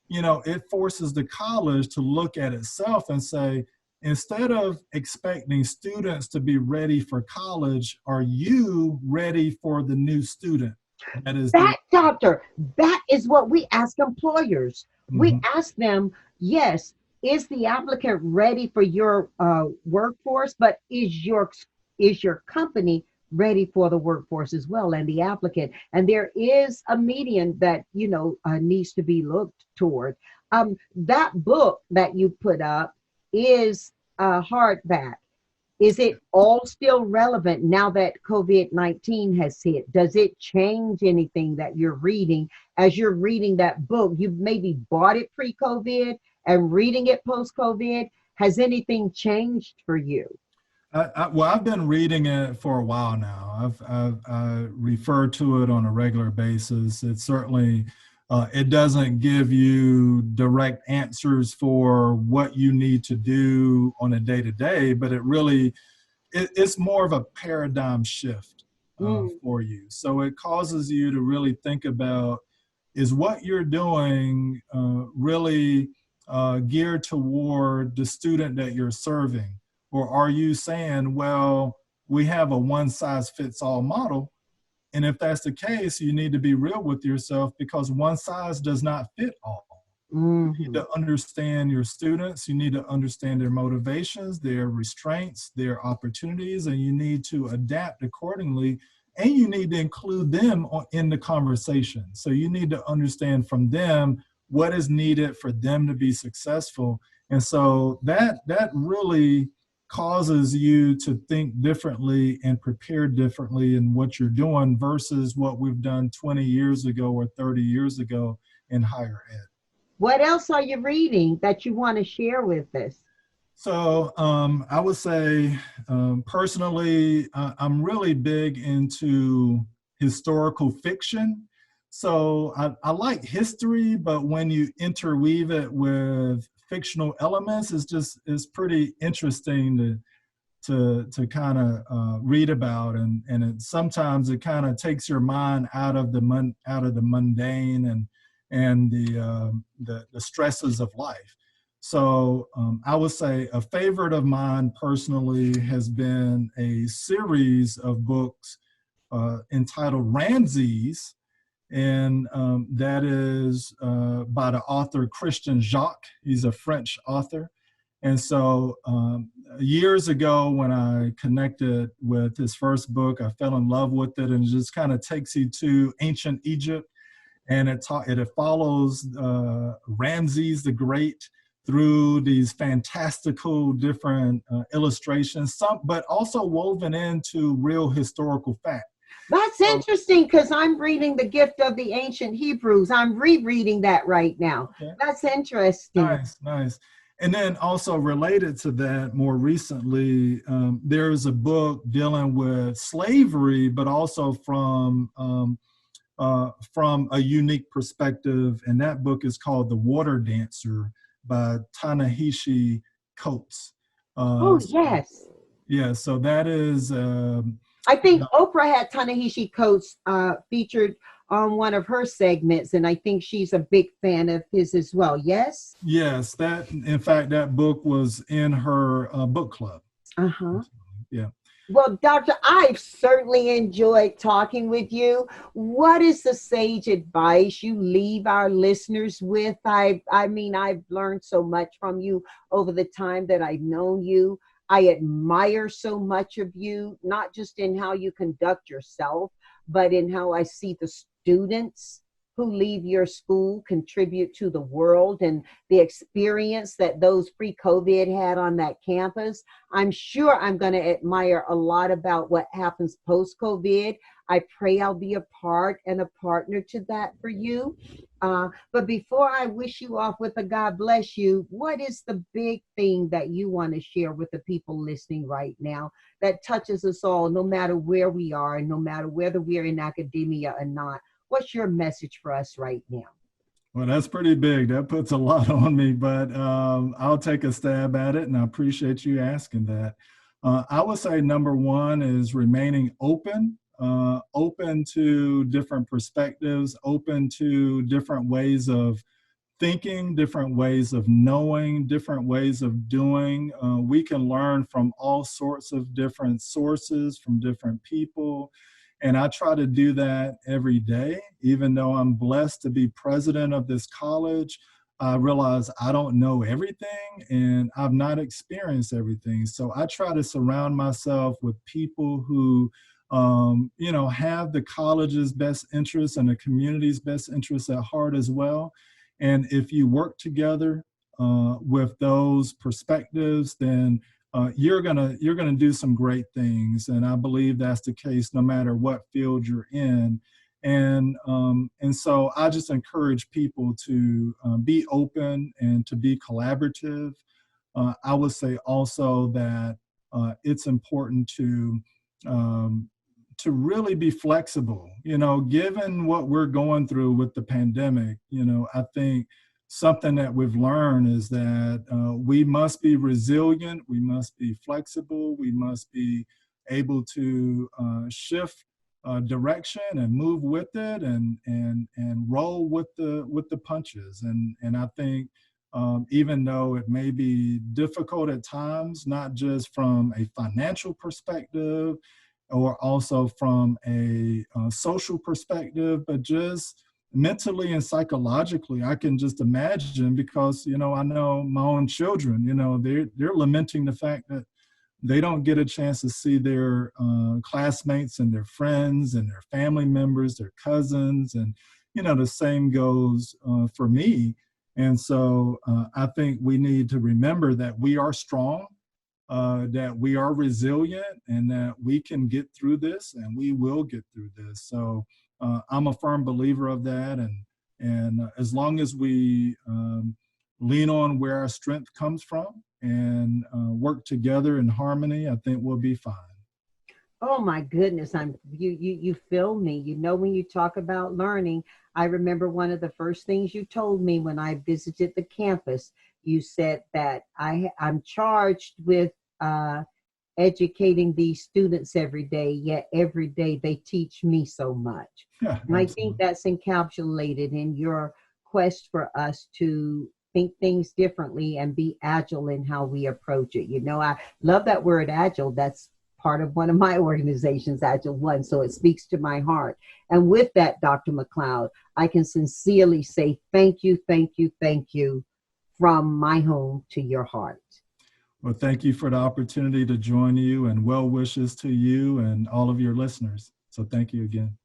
It forces the college to look at itself and say, instead of expecting students to be ready for college, are you ready for the new student?
Doctor, that is what we ask employers. Mm-hmm. We ask them, yes, is the applicant ready for your workforce, but is your company ready for the workforce as well, and the applicant? And there is a median that needs to be looked toward. That book that you put up is hardback. Is it all still relevant now that COVID-19 has hit? Does it change anything that you're reading as you're reading that book? You maybe bought it pre-COVID and reading it post-COVID. Has anything changed for you?
I've been reading it for a while now. I refer to it on a regular basis. It certainly, it doesn't give you direct answers for what you need to do on a day-to-day, but it's more of a paradigm shift for you. So it causes you to really think about, is what you're doing really geared toward the student that you're serving? Or are you saying, well, we have a one-size-fits-all model, and if that's the case, you need to be real with yourself, because one size does not fit all. Mm-hmm. You need to understand your students, you need to understand their motivations, their restraints, their opportunities, and you need to adapt accordingly, and you need to include them in the conversation. So you need to understand from them what is needed for them to be successful. And so that really causes you to think differently and prepare differently in what you're doing versus what we've done 20 years ago or 30 years ago in higher ed.
What else are you reading that you want to share with us?
So I would say personally, I'm really big into historical fiction. So I like history, but when you interweave it with fictional elements, it's pretty interesting to kind of read about, and sometimes it kind of takes your mind out of the mundane and the stresses of life. So I would say a favorite of mine personally has been a series of books entitled Ramses. And that is by the author Christian Jacques. He's a French author. And so years ago when I connected with his first book, I fell in love with it, and it just kind of takes you to ancient Egypt. And it follows Ramses the Great through these fantastical different illustrations, but also woven into real historical fact.
That's interesting, because I'm reading The Gift of the Ancient Hebrews. I'm rereading that right now. Okay. That's interesting.
Nice. And then also related to that, more recently, there's a book dealing with slavery, but also from a unique perspective. And that book is called The Water Dancer by Ta-Nehisi Coates.
Yes.
Yeah, so that is...
I think Oprah had Ta-Nehisi Coates featured on one of her segments, and I think she's a big fan of his as well. Yes?
Yes, in fact, that book was in her book club.
Uh-huh.
Yeah.
Well, Doctor, I've certainly enjoyed talking with you. What is the sage advice you leave our listeners with? I mean, I've learned so much from you over the time that I've known you. I admire so much of you, not just in how you conduct yourself, but in how I see the students who leave your school contribute to the world and the experience that those pre-COVID had on that campus. I'm sure I'm going to admire a lot about what happens post-COVID. I pray I'll be a part and a partner to that for you. But before I wish you off with a God bless you, what is the big thing that you want to share with the people listening right now that touches us all, no matter where we are and no matter whether we're in academia or not? What's your message for us right now?
Well, that's pretty big. That puts a lot on me, but I'll take a stab at it, and I appreciate you asking that. I would say number one is remaining open, open to different perspectives, open to different ways of thinking, different ways of knowing, different ways of doing. We can learn from all sorts of different sources, from different people. And I try to do that every day. Even though I'm blessed to be president of this college, I realize I don't know everything and I've not experienced everything. So I try to surround myself with people who, have the college's best interests and the community's best interests at heart as well. And if you work together with those perspectives, then you're gonna do some great things, and I believe that's the case no matter what field you're in. And so I just encourage people to be open and to be collaborative. I would say also that it's important to really be flexible. Given what we're going through with the pandemic, I think something that we've learned is that we must be resilient, we must be flexible, we must be able to shift direction and move with it and roll with the punches. And I think even though it may be difficult at times, not just from a financial perspective or also from a social perspective, but just mentally and psychologically, I can just imagine, because, I know my own children, they're lamenting the fact that they don't get a chance to see their classmates and their friends and their family members, their cousins. And, the same goes for me. And so I think we need to remember that we are strong, that we are resilient, and that we can get through this, and we will get through this. So I'm a firm believer of that, and as long as we lean on where our strength comes from and work together in harmony, I think we'll be fine.
Oh my goodness, you fill me. When you talk about learning, I remember one of the first things you told me when I visited the campus. You said that I'm charged with educating these students every day, yet every day they teach me so much.
Yeah,
and I think that's encapsulated in your quest for us to think things differently and be agile in how we approach it. I love that word agile. That's part of one of my organizations, Agile One, so it speaks to my heart. And with that, Dr. McLeod, I can sincerely say thank you, thank you, thank you from my home to your heart.
Well, thank you for the opportunity to join you, and well wishes to you and all of your listeners. So thank you again.